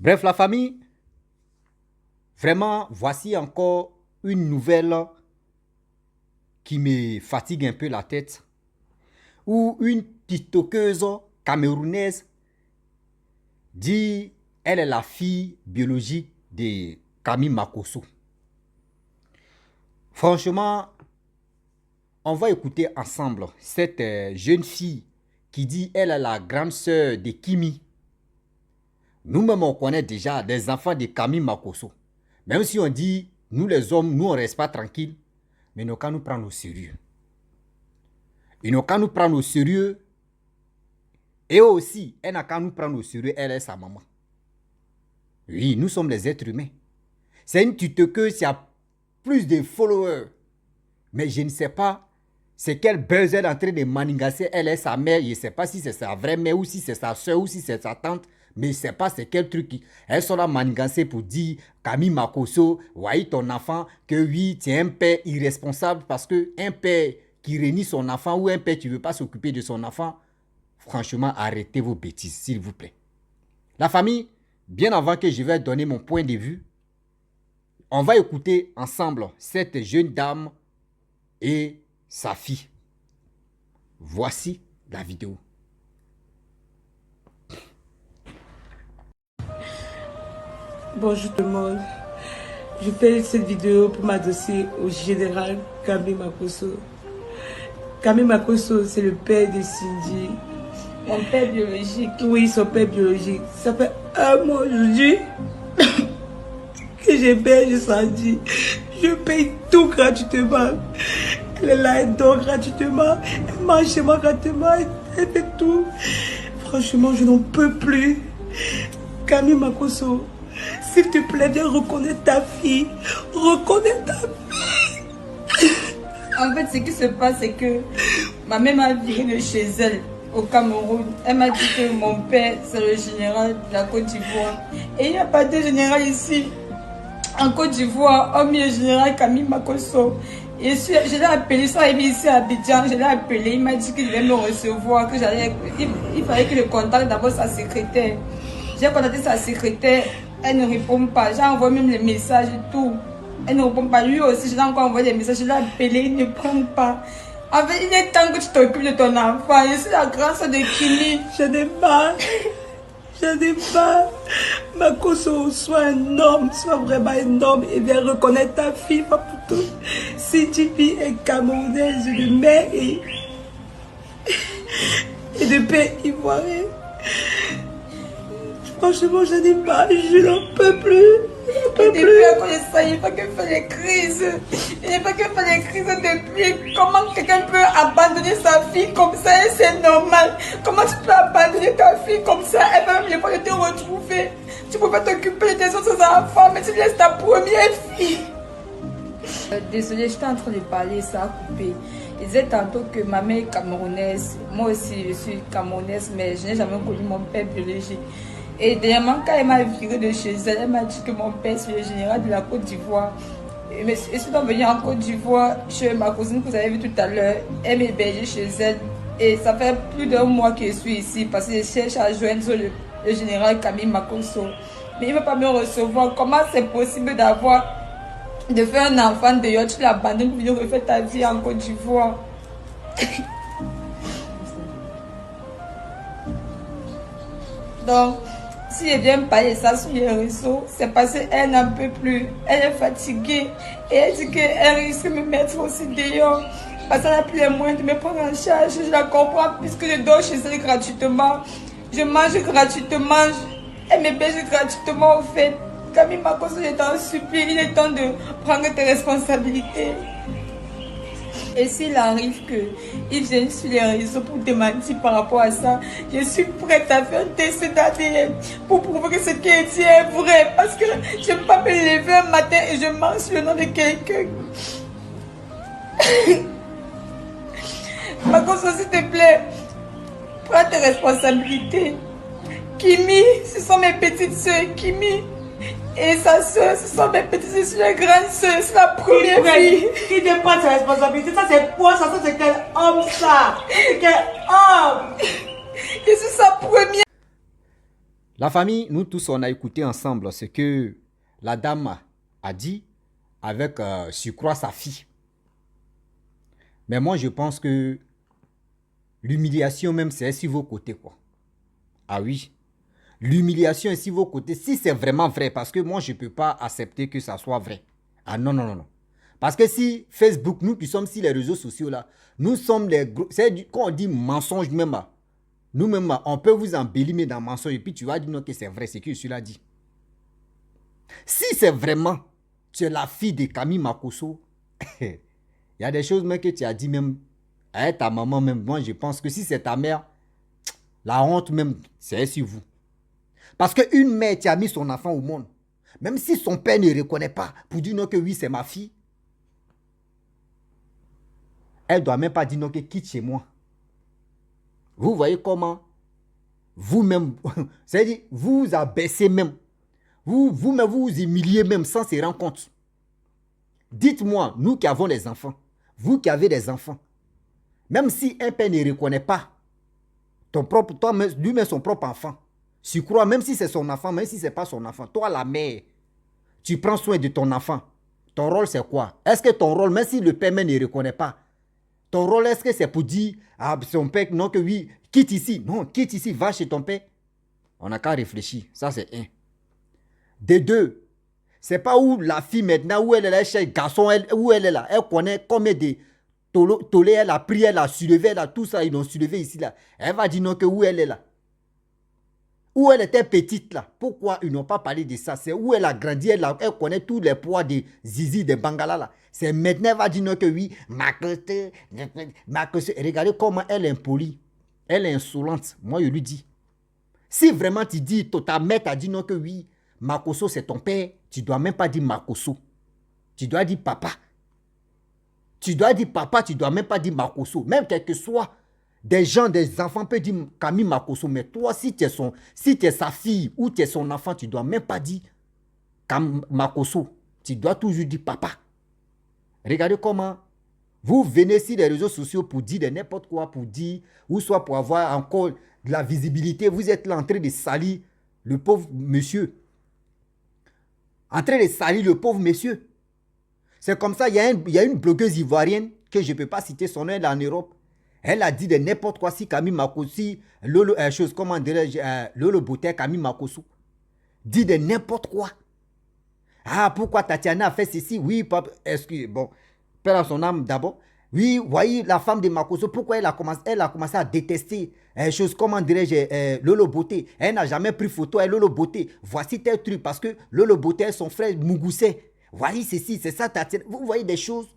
Bref, la famille, vraiment, voici encore une nouvelle qui me fatigue un peu la tête, où une tiktokeuse camerounaise dit elle est la fille biologique de Camille Makosso. Franchement, on va écouter ensemble cette jeune fille qui dit elle est la grande sœur de Kimi. Nous-mêmes, on connaît déjà des enfants de Camille Makosso. Même si on dit, nous les hommes, nous on ne reste pas tranquilles, mais ils n'ont qu'à nous prendre au sérieux. Ils n'ont qu'à nous prendre au sérieux. Et aussi, elle n'a qu'à nous prendre au sérieux, elle est sa maman. Oui, nous sommes les êtres humains. C'est une tiktokeuse qui a plus de followers. Mais je ne sais pas c'est quel buzz elle est en train de manigancer. Elle est sa mère. Je ne sais pas si c'est sa vraie mère ou si c'est sa soeur ou si c'est sa tante. Mais je ne sais pas c'est quel truc. Elles sont là manigancées pour dire Camille Makosso, voyez ton enfant, que oui, tu es un père irresponsable parce qu'un père qui renie son enfant ou un père qui ne veut pas s'occuper de son enfant, franchement, arrêtez vos bêtises, s'il vous plaît. La famille, bien avant que je vais donner mon point de vue, on va écouter ensemble cette jeune dame et sa fille. Voici la vidéo. Bonjour tout le monde. Je fais cette vidéo pour m'adresser au général Camille Makosso. Camille Makosso, c'est le père de Cindy. Mon père biologique. Oui, son père biologique. Ça fait un mois aujourd'hui que j'héberge Sandy. Je paye tout gratuitement. Elle est là, elle dort gratuitement. Elle mange chez moi gratuitement. Elle fait tout. Franchement, je n'en peux plus. Camille Makosso, s'il te plaît, viens reconnaître ta fille. Reconnais ta fille. En fait, ce qui se passe, c'est que ma mère m'a viré de chez elle au Cameroun. Elle m'a dit que mon père, c'est le général de la Côte d'Ivoire. Et il n'y a pas de général ici. En Côte d'Ivoire, hormis le général Camille Makosso. Et je l'ai appelé, ça arrivé ici à Abidjan, je l'ai appelé, il m'a dit qu'il devait me recevoir, que il fallait que je contacte d'abord sa secrétaire. J'ai contacté sa secrétaire, elle ne répond pas. J'ai envoyé même les messages et tout. Elle ne répond pas. Lui aussi, je l'ai encore envoyé des messages, je l'ai appelé, il ne prend pas. En fait, il est temps que tu t'occupes de ton enfant. Je suis la grande soeur de Kimi. Je n'ai pas. Je n'ai pas. Makosso, sois un homme, sois vraiment un homme et viens reconnaître ta fille, Maputo. Si tu fille est camerounaise de mère et de père ivoirien. Franchement, je n'ai pas. Je n'en peux plus. Depuis à cause de ça, il faut que faire les crises. Il faut que faire les crises depuis. Comment quelqu'un peut abandonner sa fille comme ça et c'est normal? Comment tu peux abandonner ta fille comme ça? Elle va même pas te retrouver. Tu peux pas t'occuper de tes autres enfants, mais tu laisses ta première fille. Désolée, j'étais en train de parler, ça a coupé. Il disait tantôt que ma mère est camerounaise. Moi aussi, je suis camerounaise, mais je n'ai jamais connu mon père biologique. Et dernièrement, quand elle m'a viré de chez elle, elle m'a dit que mon père, c'est le général de la Côte d'Ivoire. Je suis donc venue en Côte d'Ivoire chez ma cousine que vous avez vu tout à l'heure. Elle m'hébergeait chez elle. Et ça fait plus d'un mois que je suis ici parce que je cherche à joindre le général Camille Makosso. Mais il ne veut pas me recevoir. Comment c'est possible de faire un enfant dehors, tu l'abandonnes pour venir refaire ta vie en Côte d'Ivoire? Donc, si elle vient parler ça sur les réseaux, c'est parce qu'elle n'en peut plus. Elle est fatiguée. Et elle dit qu'elle risque de me mettre aussi dehors. Parce qu'elle n'a plus les moyens de me prendre en charge. Je la comprends puisque je dors chez elle gratuitement. Je mange gratuitement. Elle m'héberge gratuitement au fait. Camille Makosso, je t'en supplie, il est temps de prendre tes responsabilités. Et s'il arrive qu'il vienne sur les réseaux pour démentir par rapport à ça, je suis prête à faire un test d'ADN pour prouver que ce qui est dit est vrai. Parce que je ne peux pas me lever un matin et je mange sur le nom de quelqu'un. Makosso, s'il te plaît, prends tes responsabilités. Kimi, ce sont mes petites soeurs. Kimi et sa soeur, ce sont mes petites soeurs, les grandes soeurs, c'est la première fille. Qui ne prend sa responsabilité? Ça c'est quoi? Ça c'est quel homme ça? C'est quel homme? Je suis sa première. La famille, nous tous, on a écouté ensemble ce que la dame a dit avec surcroît sa fille. Mais moi, je pense que l'humiliation même, c'est sur vos côtés, quoi. Ah oui. L'humiliation est sur vos côtés, si c'est vraiment vrai, parce que moi, je ne peux pas accepter que ça soit vrai. Ah non, non, non, non. Parce que si Facebook, nous qui sommes sur les réseaux sociaux, là, nous sommes les gros... Quand on dit mensonge même, nous-mêmes, on peut vous embellir dans mensonge, et puis tu vas dire non que c'est vrai, c'est que celui-là dit. Si c'est vraiment, tu es la fille de Camille Makosso, il y a des choses même que tu as dit même à ta maman même. Moi, je pense que si c'est ta mère, la honte même, c'est sur vous. Parce qu'une mère qui a mis son enfant au monde, même si son père ne reconnaît pas, pour dire non que oui, c'est ma fille, elle ne doit même pas dire non que quitte chez moi. Vous voyez comment vous-même, c'est-à-dire vous abaissez même, vous-même vous humiliez même sans se rendre compte. Dites-moi, nous qui avons des enfants, vous qui avez des enfants, même si un père ne reconnaît pas lui-même son propre enfant, tu crois, même si c'est son enfant, même si ce n'est pas son enfant, toi la mère, tu prends soin de ton enfant. Ton rôle c'est quoi? Est-ce que ton rôle, même si le père même ne reconnaît pas, ton rôle est-ce que c'est pour dire à son père, non que oui, quitte ici, non, quitte ici, va chez ton père? On n'a qu'à réfléchir, ça c'est un. De deux, c'est pas où la fille maintenant, où elle est là, chez le garçon, où elle est là, elle connaît combien de tollé, elle a pris, elle a soulevé, elle a tout ça, ils l'ont soulevé ici là. Elle va dire non que où elle est là. Où elle était petite là. Pourquoi ils n'ont pas parlé de ça? C'est où elle a grandi, elle connaît tous les poids des zizi, des bangala là. C'est maintenant elle va dire non que oui, Makosso. Regardez comment elle est impolie. Elle est insolente. Moi je lui dis. Si vraiment tu dis, ta mère t'a dit non que oui, Makosso c'est ton père, tu ne dois même pas dire Makosso. Tu dois dire papa. Tu dois dire papa, tu ne dois même pas dire Makosso. Même quel que soit des gens, des enfants peuvent dire Camille Makosso. Mais toi, si tu es sa fille ou tu es son enfant, tu ne dois même pas dire Makosso. Tu dois toujours dire papa. Regardez comment vous venez sur les réseaux sociaux pour dire de n'importe quoi, pour dire, ou soit pour avoir encore de la visibilité. Vous êtes là en train de salir le pauvre monsieur. En train de salir le pauvre monsieur. C'est comme ça, il y a une blogueuse ivoirienne que je ne peux pas citer son nom, elle est en Europe. Elle a dit de n'importe quoi si Camille Makosso, Lolo Beauté, Camille Makosso. Dit de n'importe quoi. Ah, pourquoi Tatiana a fait ceci? Oui, papa, bon, père à son âme d'abord. Oui, voyez, la femme de Makosso, pourquoi elle a commencé à détester comment dirais-je, Lolo Beauté. Elle n'a jamais pris photo avec Lolo Beauté. Voici tel truc, parce que Lolo Beauté est son frère Mugusset. Voyez ceci, c'est ça, Tatiana. Vous voyez des choses.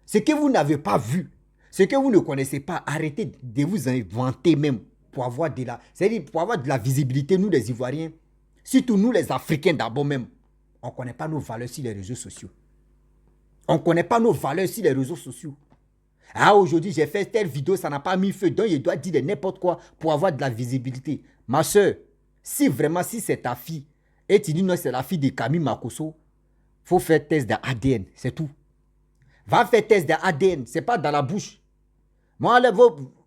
Ce que vous n'avez pas vu, ce que vous ne connaissez pas, arrêtez de vous inventer même pour avoir c'est-à-dire pour avoir de la visibilité, nous les Ivoiriens, surtout nous les Africains d'abord même, on ne connaît pas nos valeurs sur les réseaux sociaux. On ne connaît pas nos valeurs sur les réseaux sociaux. Ah, aujourd'hui, j'ai fait telle vidéo, ça n'a pas mis feu, donc je dois dire de n'importe quoi pour avoir de la visibilité. Ma soeur, si c'est ta fille, et tu dis non, c'est la fille de Camille Makosso, il faut faire test d'ADN, c'est tout. Va faire test d'ADN, ce n'est pas dans la bouche. Moi,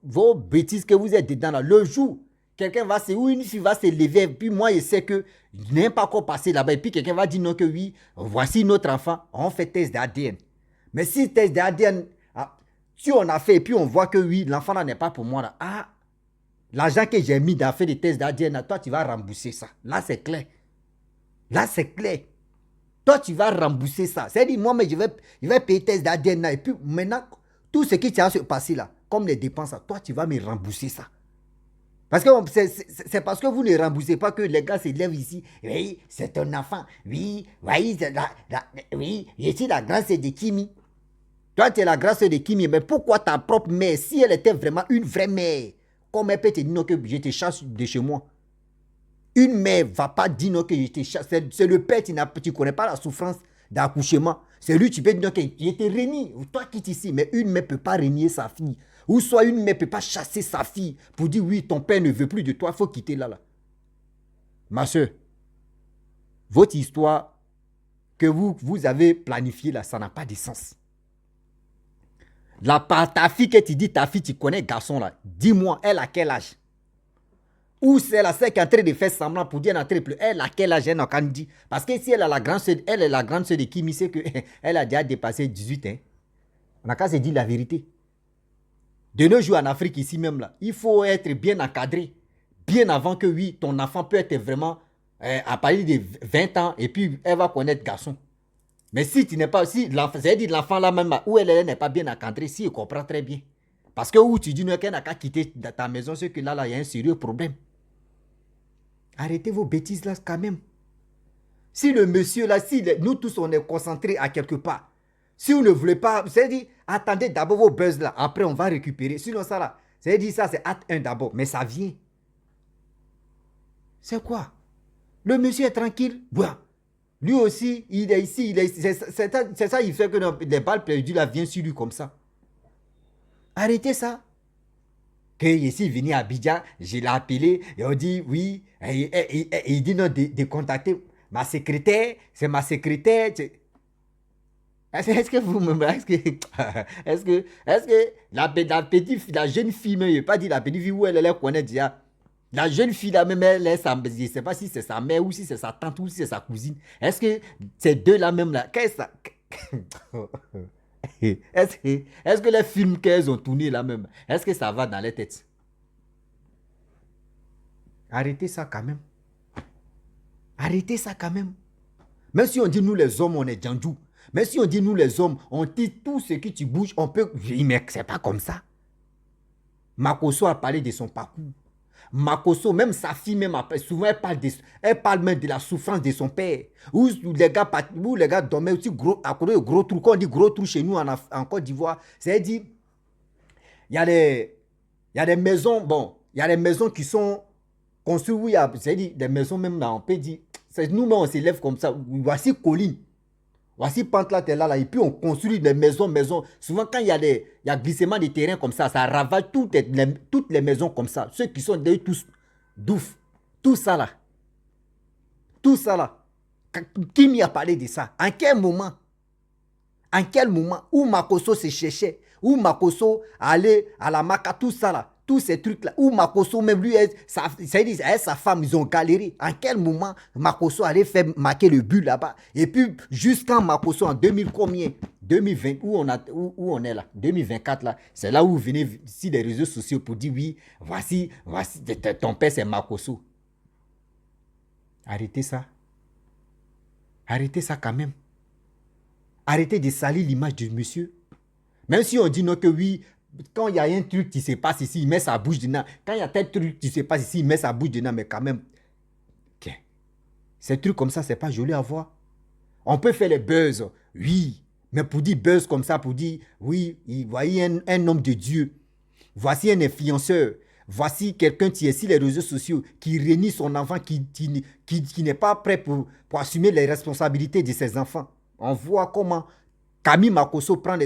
vos bêtises que vous êtes dedans là, le jour, quelqu'un va ou une fille va se lever, puis moi, je sais que je n'ai pas encore passé là-bas, et puis quelqu'un va dire non que oui, voici notre enfant, on fait test d'ADN. Mais si test d'ADN, si on a fait, et puis on voit que oui, l'enfant là n'est pas pour moi là, l'argent que j'ai mis dans faire des tests d'ADN, toi, tu vas rembourser ça. Là, c'est clair. Là, c'est clair. Toi, tu vas rembourser ça. C'est-à-dire, moi, mais je vais payer test d'ADN. Et puis, maintenant, tout ce qui tient à se passer là, comme les dépenses, toi, tu vas me rembourser ça. Parce que c'est parce que vous ne remboursez pas que les gars se lèvent ici. Oui, c'est un enfant. Oui, oui, oui, je suis la grande sœur de Kimi. Toi, tu es la grande sœur de Kimi. Mais pourquoi ta propre mère, si elle était vraiment une vraie mère, comme elle peut te dire non, que je te chasse de chez moi? Une mère ne va pas dire non que je te chasse. C'est le père, tu ne connais pas la souffrance d'accouchement. C'est lui, tu peux dire non que je te renie. Toi qui es ici, mais une mère ne peut pas renier sa fille. Ou soit une mère ne peut pas chasser sa fille pour dire oui, ton père ne veut plus de toi, il faut quitter là. Ma soeur, votre histoire que vous avez planifiée là, ça n'a pas de sens. Ta fille que tu dis, ta fille, tu connais garçon là, dis-moi, elle a quel âge? Ou c'est la sœur qui est en train de faire semblant pour dire qu'elle plus. Elle a quel âge elle quand dit. Parce que si elle a la grande sœur, elle est la grande sœur de Kimi, c'est qu'elle a déjà dépassé 18 ans. On n'a qu'à se dire la vérité. De nos jours en Afrique, ici même, là, il faut être bien encadré. Bien avant que, oui, ton enfant peut être vraiment à partir de 20 ans et puis elle va connaître garçon. Mais si tu n'es pas, si l'enfant là même, où elle n'est pas bien encadrée, si elle comprend très bien. Parce que où tu dis qu'elle n'a qu'à quitter ta maison, c'est que là, il y a un sérieux problème. Arrêtez vos bêtises là quand même. Si le monsieur là, si nous tous on est concentrés à quelque part, si vous ne voulez pas, c'est-à-dire, attendez d'abord vos buzz là, après on va récupérer. Sinon ça là, c'est-à-dire ça c'est acte 1 d'abord, mais ça vient. C'est quoi? Le monsieur est tranquille, voilà. Lui aussi, il est ici, c'est ça, il fait que les balles perdues là viennent sur lui comme ça. Arrêtez ça. Que ici, venu à Abidjan, je l'ai appelé, et on dit oui, et il dit non, de contacter ma secrétaire, c'est ma secrétaire. Est-ce que vous me... Est-ce que la petite fille, la jeune fille, mais je n'ai pas dit la petite fille où elle connaît déjà. La jeune fille là même, je ne sais pas si c'est sa mère ou si c'est sa tante ou si c'est sa cousine. Est-ce que ces deux là même là, qu'est-ce que ça... Est-ce que les films qu'elles ont tournés là même, est-ce que ça va dans les têtes? Arrêtez ça quand même. Arrêtez ça quand même. Même si on dit nous les hommes, on est djandjou. Même si on dit nous les hommes, on dit tout ce qui tu bouges, on peut... Mais c'est pas comme ça. Makosso a parlé de son parcours. Makosso, même sa fille, même après, souvent elle parle même de la souffrance de son père. Où les gars dormaient aussi à côté de gros trous. Quand on dit gros trous chez nous en Côte d'Ivoire, c'est-à-dire, il y a des maisons, bon, il y a des maisons qui sont construites où il y a, c'est-à-dire des maisons même là, on peut dire, nous-mêmes on s'élève comme ça. Voici colline. Voici pente là, t'es là, et puis on construit des maisons. Souvent, quand il y a glissement de terrain comme ça ravale toutes les maisons comme ça. Ceux qui sont d'ailleurs tous douf. Tout ça là. Qui m'y a parlé de ça? En quel moment? Où Makosso se cherchait? Où Makosso allait à la Maca, tout ça là? Tous ces trucs-là, où Makosso, même lui, sa femme, ils ont galéré. En quel moment Makosso allait faire marquer le but là-bas? Et puis, jusqu'en Makosso, en 2000 combien? 2020, où on est là? 2024 là, c'est là où vous venez sur les réseaux sociaux pour dire oui, voici, ton père c'est Makosso. Arrêtez ça. Arrêtez ça quand même. Arrêtez de salir l'image du monsieur. Même si on dit non que oui, quand il y a un truc qui se passe ici, il met sa bouche dedans. Quand il y a tel truc qui se passe ici, il met sa bouche dedans. Mais quand même, ces trucs comme ça, c'est pas joli à voir. On peut faire les buzz, oui. Mais pour dire buzz comme ça, pour dire, oui, voyez un homme de Dieu. Voici un influenceur. Voici quelqu'un qui est sur les réseaux sociaux, qui réunit son enfant, qui n'est pas prêt pour assumer les responsabilités de ses enfants. On voit comment Camille Makosso prend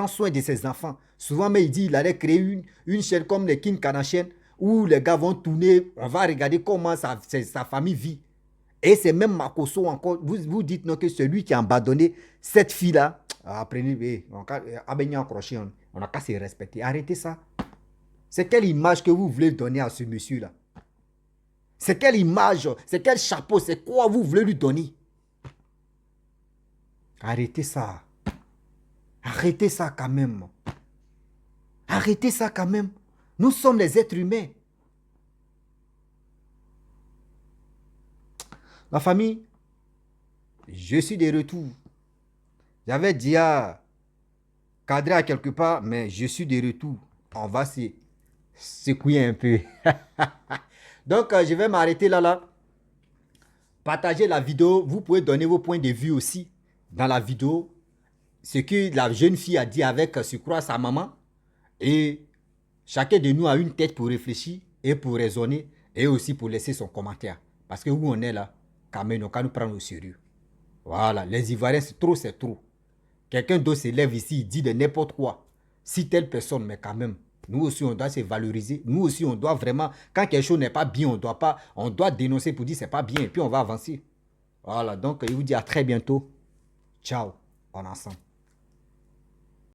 soin de ses enfants. Souvent, mais il dit qu'il allait créer une chaîne comme les King Kardashian où les gars vont tourner, on va regarder comment sa famille vit. Et c'est même Makosso encore, vous dites non, que celui qui a abandonné cette fille-là, apprenez, on n'a qu'à se respecter. Arrêtez ça. C'est quelle image que vous voulez donner à ce monsieur-là? C'est quelle image, c'est quel chapeau, c'est quoi vous voulez lui donner? Arrêtez ça. Arrêtez ça quand même. Arrêtez ça quand même. Nous sommes les êtres humains. La famille, je suis de retour. J'avais déjà cadré à quelque part, mais je suis de retour. On va se secouer un peu. Donc, je vais m'arrêter là. Partagez la vidéo. Vous pouvez donner vos points de vue aussi dans la vidéo. Ce que la jeune fille a dit avec, je crois, sa maman. Et chacun de nous a une tête pour réfléchir et pour raisonner et aussi pour laisser son commentaire. Parce que où on est là, quand même, on va nous prendre au sérieux. Voilà, les Ivoiriens, c'est trop. Quelqu'un d'autre se lève ici, il dit de n'importe quoi. Si telle personne, mais quand même, nous aussi, on doit se valoriser. Nous aussi, on doit vraiment, quand quelque chose n'est pas bien, on doit dénoncer pour dire c'est pas bien et puis on va avancer. Voilà, donc, je vous dis à très bientôt. Ciao, on est ensemble.